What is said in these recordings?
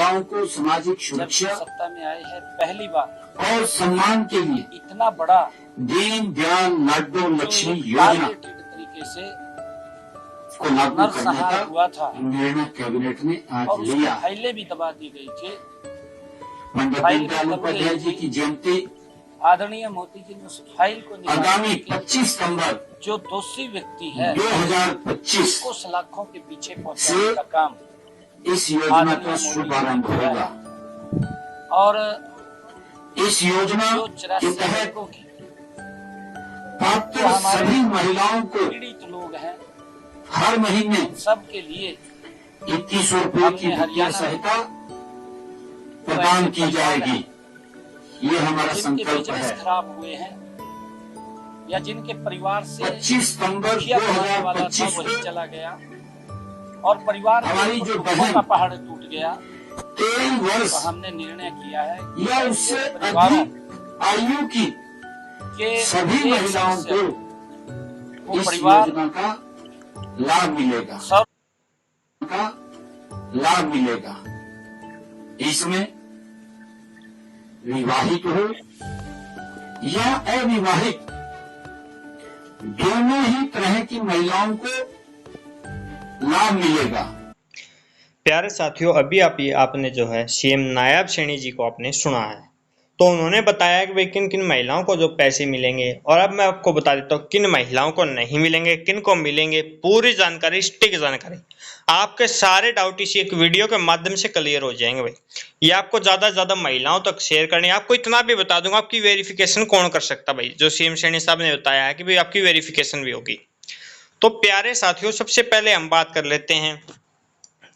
महिलाओं को सामाजिक जब सुरक्षा सत्ता में आए हैं पहली बार और सम्मान के लिए इतना बड़ा दीन दयाल लाडो जो लक्ष्मी एक योजना टारगेटेड तरीके से को लागू करने नरसंहार हुआ था का निर्णय कैबिनेट ने और आज उसकी लिया। फाइलें भी दबा दी गई थी। पंडित फाइल दीनदयाल में उपाध्याय जी की जयंती आदरणीय मोदी जी ने उस फाइल को आगामी निकाल 25 सितंबर जो दोषी व्यक्ति है 2025 उसको सलाखों के पीछे पहुंचाने का काम इस योजना का शुभारंभ होगा और इस योजना जो के 84 तहत लोगों की पात्र जो हमारे सभी महिलाओं को पीड़ित लोग हैं हर महीने सबके लिए 2100 रुपए की हमने वित्तीय हरियाणा सहायता प्रदान की जाएगी। ये हमारा जिनके संकल्प बिजनेस है। खराब हुए हैं या जिनके परिवार से 25 सितंबर मुखिया कमाने वाला था 2025 वही चला गया और परिवार हमारी जो दुखों बहन का पहाड़ टूट गया 23 वर्ष तो हमने निर्णय किया है कि या ऐसे उससे परिवारों अधिक आयु की के सभी एक महिलाओं सदस्य को वो इस परिवार योजना का लाभ मिलेगा का लाभ मिलेगा। इसमें विवाहित हो या अविवाहित दोनों ही तरह की महिलाओं को लाभ मिलेगा। प्यारे साथियों, अभी आपने जो है सीएम नायब सैनी जी को आपने सुना है, तो उन्होंने बताया कि भाई किन किन महिलाओं को जो पैसे मिलेंगे, और अब मैं आपको बता देता हूँ किन महिलाओं को नहीं मिलेंगे, किन को मिलेंगे। पूरी जानकारी, सटीक जानकारी, आपके सारे डाउट इसी एक वीडियो के माध्यम से क्लियर हो जाएंगे। भाई ये आपको ज़्यादा से ज़्यादा महिलाओं तक शेयर करनी है। आपको इतना भी बता दूंगा, आपकी वेरिफिकेशन कौन कर सकता भाई, जो सीएम सैनी साहब ने बताया है कि भाई आपकी वेरिफिकेशन भी होगी। तो प्यारे साथियों, सबसे पहले हम बात कर लेते हैं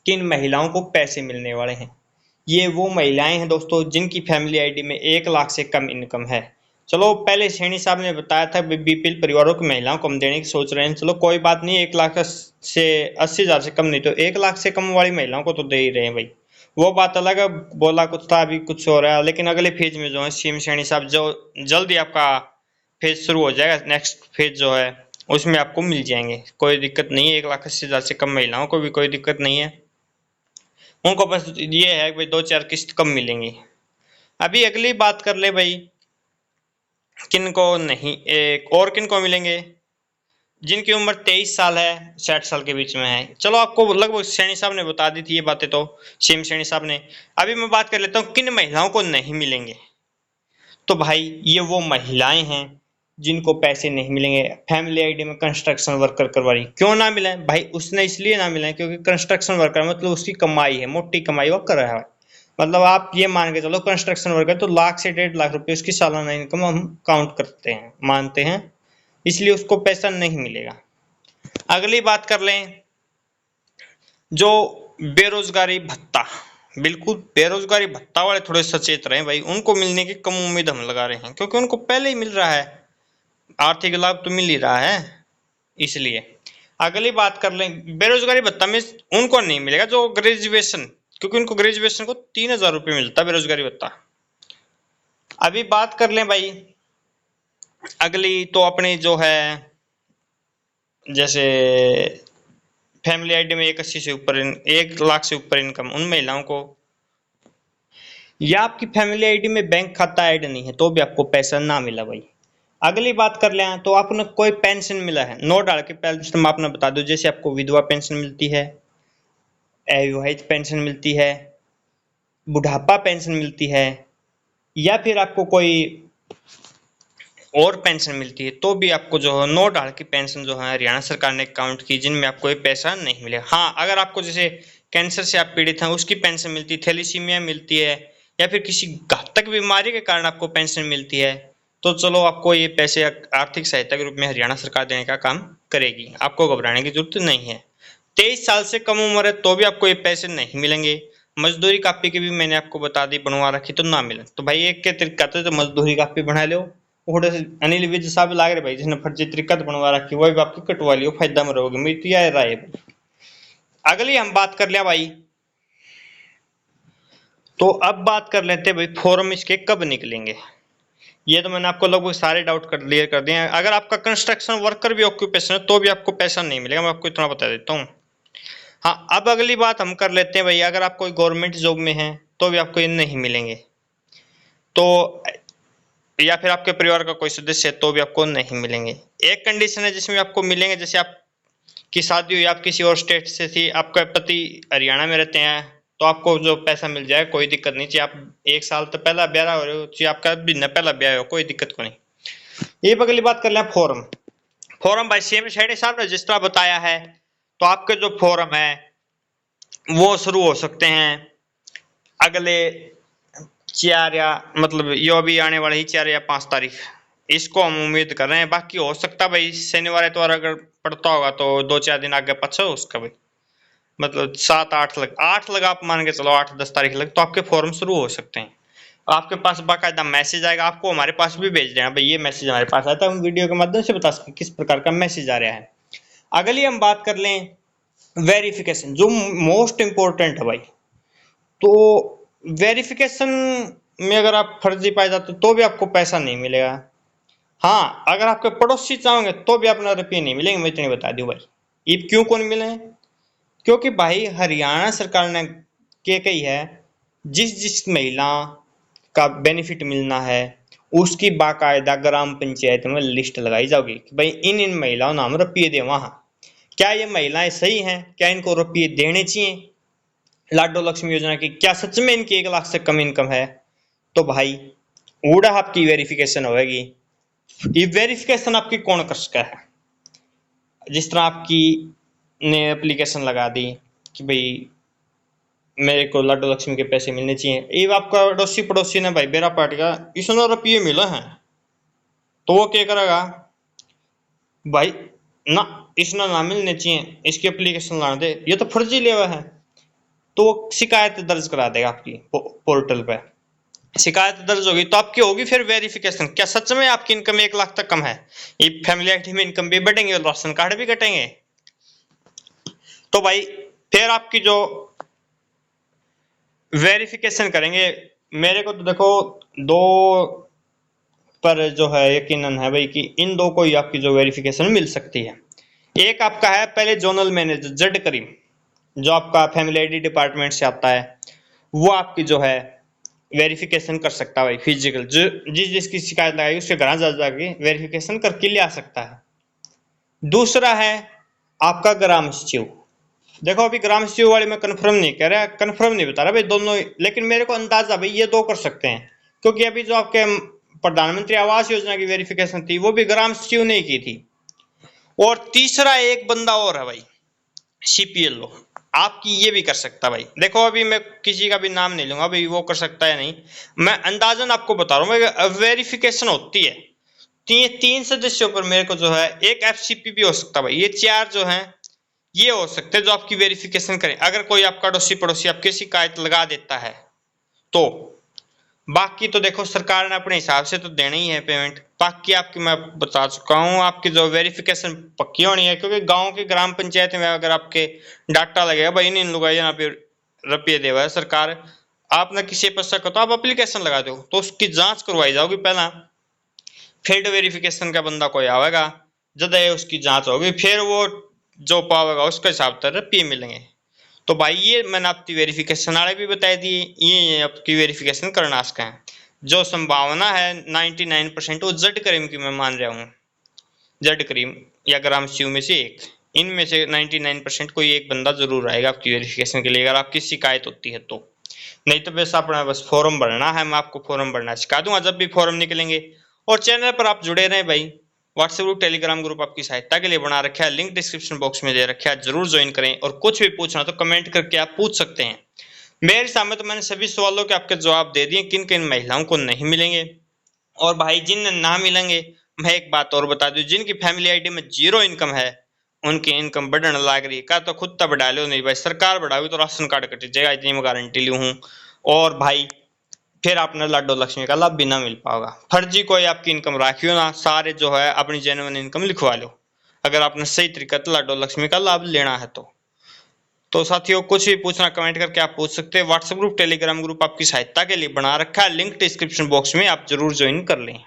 किन महिलाओं को पैसे मिलने वाले हैं। ये वो महिलाएं हैं दोस्तों जिनकी फैमिली आईडी में 1 लाख से कम इनकम है। चलो, पहले सैनी साहब ने बताया था बीपीएल परिवारों की महिलाओं को हम देने की सोच रहे हैं। चलो कोई बात नहीं, 1 लाख से 80,000 से कम नहीं तो 1 लाख से कम वाली महिलाओं को तो दे ही रहे हैं भाई। वो बात अलग है, बोला कुछ था अभी कुछ हो रहा है, लेकिन अगले फेज में जो है सीएम सैनी साहब जो जल्दी आपका फेज शुरू हो जाएगा, नेक्स्ट फेज जो है उसमें आपको मिल जाएंगे, कोई दिक्कत नहीं है। 1,80,000 से कम महिलाओं को भी कोई दिक्कत नहीं है, उनको बस ये है कि भाई 2-4 किस्त कम मिलेंगी। अभी अगली बात कर ले भाई किन को नहीं, एक और किन को मिलेंगे जिनकी उम्र 23 साल है 60 साल के बीच में है। चलो आपको लगभग सैनी साहब ने बता दी थी ये बातें, तो सीएम सैनी साहब ने। अभी मैं बात कर लेता हूँ किन महिलाओं को नहीं मिलेंगे। तो भाई ये वो महिलाएं हैं जिनको पैसे नहीं मिलेंगे। फैमिली आईडी में कंस्ट्रक्शन वर्कर करवा रही, क्यों ना मिले भाई? उसने इसलिए ना मिले क्योंकि कंस्ट्रक्शन वर्कर मतलब उसकी कमाई है, मोटी कमाई वो कर रहा है। मतलब आप ये मान के चलो कंस्ट्रक्शन वर्कर तो 1 लाख से 1.5 लाख रुपए उसकी सालाना इनकम हम काउंट करते हैं, मानते हैं, इसलिए उसको पैसा नहीं मिलेगा। अगली बात कर लें जो बेरोजगारी भत्ता, बिल्कुल बेरोजगारी भत्ता वाले थोड़े सचेत रहे भाई, उनको मिलने की कम उम्मीद हम लगा रहे हैं क्योंकि उनको पहले ही मिल रहा है, आर्थिक लाभ तो मिल ही रहा है, इसलिए। अगली बात कर लें बेरोजगारी भत्ता में उनको नहीं मिलेगा जो ग्रेजुएशन, क्योंकि उनको ग्रेजुएशन को 3,000 रुपये मिलता है बेरोजगारी भत्ता। अभी बात कर लें भाई अगली, तो अपनी जो है जैसे फैमिली आईडी में 1,80 से ऊपर 1 लाख से ऊपर इनकम उन महिलाओं को, या आपकी फैमिली आईडी में बैंक खाता ऐड नहीं है तो भी आपको पैसा ना मिला भाई। अगली बात कर लें तो आपने कोई पेंशन मिला है, नो डाल के पहले मैं आपने बता दूं, जैसे आपको विधवा पेंशन मिलती है, अविवाहित पेंशन मिलती है, बुढ़ापा पेंशन मिलती है, या फिर आपको कोई और पेंशन मिलती है, तो भी आपको जो है नो डाल की पेंशन जो है हरियाणा सरकार ने काउंट की, जिनमें आपको ये पैसा नहीं मिलेगा। हाँ, अगर आपको जैसे कैंसर से आप पीड़ित हैं उसकी पेंशन मिलती है, थैलेसीमिया मिलती है, या फिर किसी घातक बीमारी के कारण आपको पेंशन मिलती है, तो चलो आपको ये पैसे आर्थिक सहायता के रूप में हरियाणा सरकार देने का काम करेगी, आपको घबराने की जरूरत नहीं है। 23 साल से कम उम्र है तो भी आपको ये पैसे नहीं मिलेंगे। मजदूरी कापी की भी मैंने आपको बता दी, बनवा रखी तो ना मिले, तो भाई एक के तरीका तो मजदूरी कापी बना लो, थोड़े से अनिल विज साहब लाग रहे भाई जिसने फर्जी तरीका बनवा रखी, वही भी आपकी कटवा लियो, फायदा में रहोगे, मेरी तो यह राय है। अगली हम बात कर लिया भाई, तो अब बात कर लेते हैं भाई फॉर्म इसके कब निकलेंगे। ये तो मैंने आपको लगभग सारे डाउट क्लियर कर दिए हैं। अगर आपका कंस्ट्रक्शन वर्कर भी ऑक्यूपेशन है तो भी आपको पैसा नहीं मिलेगा, मैं आपको इतना बता देता हूँ। हाँ, अब अगली बात हम कर लेते हैं भाई, अगर आप कोई गवर्नमेंट जॉब में हैं तो भी आपको ये नहीं मिलेंगे, तो या फिर आपके परिवार का कोई सदस्य है तो भी आपको नहीं मिलेंगे। एक कंडीशन है जिसमें आपको मिलेंगे, जैसे आपकी शादी हुई, आप किसी और स्टेट से थी, आपका पति हरियाणा में रहते हैं, तो आपको जो पैसा मिल जाए कोई दिक्कत नहीं, चाहे आप 1 साल तो पहला ब्याह हो रहे हो, चाहे आपका महीना पहला ब्याह हो, कोई दिक्कत को नहीं। ये अगली बात कर लें फॉर्म। फॉर्म भाई सीएम शेडी साहब ने जिस तरह बताया है, तो आपके जो फॉर्म है वो शुरू हो सकते हैं अगले 4 या मतलब ये अभी आने वाले ही 4 या 5 तारीख, इसको हम उम्मीद कर रहे हैं। बाकी हो सकता भाई शनिवार एतवार अगर पड़ता होगा तो 2-4 दिन आगे पीछे हो उसका भाई, मतलब 7-8 लगा आप मान के चलो, 8-10 तारीख लग तो आपके फॉर्म शुरू हो सकते हैं। आपके पास बाकायदा मैसेज आएगा, आपको हमारे पास भी भेज देना भाई ये मैसेज हमारे पास आया था, हम वीडियो के माध्यम से बता सकते किस प्रकार का मैसेज आ रहा है। अगली हम बात कर लें वेरिफिकेशन, जो मोस्ट इम्पोर्टेंट है भाई। तो वेरिफिकेशन में अगर आप फर्जी पाए जाते तो भी आपको पैसा नहीं मिलेगा। हाँ, अगर आपके पड़ोसी चाहोगे तो भी अपना रुपये नहीं मिलेंगे, मैं इतनी बता दूं भाई। ये क्यों कौन मिले? क्योंकि भाई हरियाणा सरकार ने के कही है, जिस महिला का बेनिफिट मिलना है उसकी बाकायदा ग्राम पंचायत में लिस्ट लगाई जाएगी कि भाई इन महिलाओं ने हम रुपये दे। वहां क्या ये महिलाएं सही हैं? क्या इनको रुपये देने चाहिए? लाडो लक्ष्मी योजना की क्या सच में इनकी 1 लाख से कम इनकम है? तो भाई उड़ा आपकी वेरिफिकेशन होगी। ये वेरिफिकेशन आपकी कौन कर सकता है? जिस तरह आपकी ने एप्लीकेशन लगा दी कि भाई मेरे को लाडो लक्ष्मी के पैसे मिलने चाहिए, ये आपका अड़ोसी पड़ोसी ने भाई बेरा पार्टी का इसने रुपये मिला है, तो वो क्या करेगा भाई, ना इसने ना मिलने चाहिए, इसकी एप्लीकेशन ला दे, ये तो फर्जी लेवा है, तो वो शिकायत दर्ज करा देगा आपकी पोर्टल पे। शिकायत दर्ज होगी तो आपकी होगी फिर वेरिफिकेशन, क्या सच में आपकी इनकम 1 लाख तक कम है? ये फैमिली आईडी में इनकम भी बढ़ेंगे और राशन कार्ड भी कटेंगे। तो भाई फिर आपकी जो वेरिफिकेशन करेंगे, मेरे को तो देखो 2 पर जो है यकीनन है भाई कि इन 2 को ही आपकी जो वेरिफिकेशन मिल सकती है। एक आपका है पहले जोनल मैनेजर जड करीम, जो आपका फैमिली आईडी डिपार्टमेंट से आता है, वो आपकी जो है वेरिफिकेशन कर सकता है भाई फिजिकल, जो जिसकी शिकायत लगाई उसके घर जा जाके वेरिफिकेशन करके ले आ सकता है। दूसरा है आपका ग्राम सचिव। देखो अभी ग्राम सचिव वाले में कंफर्म नहीं कह रहा, कंफर्म नहीं बता रहा भाई दोनों, लेकिन मेरे को अंदाजा भाई ये 2 कर सकते हैं, क्योंकि अभी जो आपके प्रधानमंत्री आवास योजना की वेरिफिकेशन थी वो भी ग्राम सचिव ने की थी। और तीसरा एक बंदा और है भाई CPLO, आपकी ये भी कर सकता भाई। देखो अभी मैं किसी का भी नाम नहीं लूंगा भाई, वो कर सकता है नहीं, मैं अंदाजन आपको बता रहा हूँ। वेरिफिकेशन होती है तो ये 3 सदस्यों पर मेरे को जो है एक FCP भी हो सकता भाई, ये 4 जो हैं ये हो सकते हैं जो आपकी वेरिफिकेशन करें। अगर कोई आपका अड़ोसी पड़ोसी आपकी शिकायत लगा देता है तो, बाकी तो देखो सरकार ने अपने हिसाब से तो देना ही है पेमेंट। बाकी आपकी मैं बता चुका हूँ, आपकी जो वेरिफिकेशन पक्की होनी है, क्योंकि गांव की ग्राम पंचायत में अगर आपके डाटा लगेगा भाई इन लोग यहाँ पे रुपये देवा है सरकार, आपने किसी पर शक हो तो आप एप्लीकेशन लगा दो, तो उसकी जांच करवाई जाओगी पहला, फील्ड वेरिफिकेशन का बंदा कोई आवेगा, जब उसकी जांच होगी फिर वो जो पावेगा उसके हिसाब से रुपये मिलेंगे। तो भाई ये मैंने आपकी वेरिफिकेशन वाले भी बता दिए, ये आपकी वेरिफिकेशन करना सकते हैं। जो संभावना है 99% वो जड करीम की मैं मान रहा हूँ, जड करीम या ग्राम सचिव में से एक, इनमें से 99% कोई एक बंदा जरूर आएगा आपकी वेरिफिकेशन के लिए, अगर आपकी शिकायत होती है तो। नहीं तो वैसा अपना बस फॉर्म भरना है, मैं आपको फॉर्म भरना सिखा दूंगा जब भी फॉर्म निकलेंगे। और चैनल पर आप जुड़े रहें भाई, व्हाट्सएप ग्रुप टेलीग्राम ग्रुप आपकी सहायता के लिए बना रखा है, लिंक डिस्क्रिप्शन बॉक्स में दे रखा है, जरूर ज्वाइन करें। और कुछ भी पूछना तो कमेंट करके आप पूछ सकते हैं। मेरे सामने तो मैंने सभी सवालों के आपके जवाब दे दिए, किन किन महिलाओं को नहीं मिलेंगे। और भाई जिन ना मिलेंगे, मैं एक बात और बता दूं, जिनकी फैमिली आईडी में 0 इनकम है उनकी इनकम बढ़ने लग रही है, का तो खुद तक बढ़ा लो, नहीं भाई सरकार बढ़ावी तो राशन कार्ड कट जाएगा, इतनी मैं गारंटी ली हूँ। और भाई फिर आपने लाडो लक्ष्मी का लाभ भी ना मिल पाएगा। फर्जी कोई आपकी इनकम राखियो ना, सारे जो है अपनी जेन्युइन इनकम लिखवा लो, अगर आपने सही तरीके से लाडो लक्ष्मी का लाभ लेना है तो साथियों कुछ भी पूछना कमेंट करके आप पूछ सकते हैं। व्हाट्सएप ग्रुप टेलीग्राम ग्रुप आपकी सहायता के लिए बना रखा है, लिंक डिस्क्रिप्शन बॉक्स में आप जरूर ज्वाइन कर लें।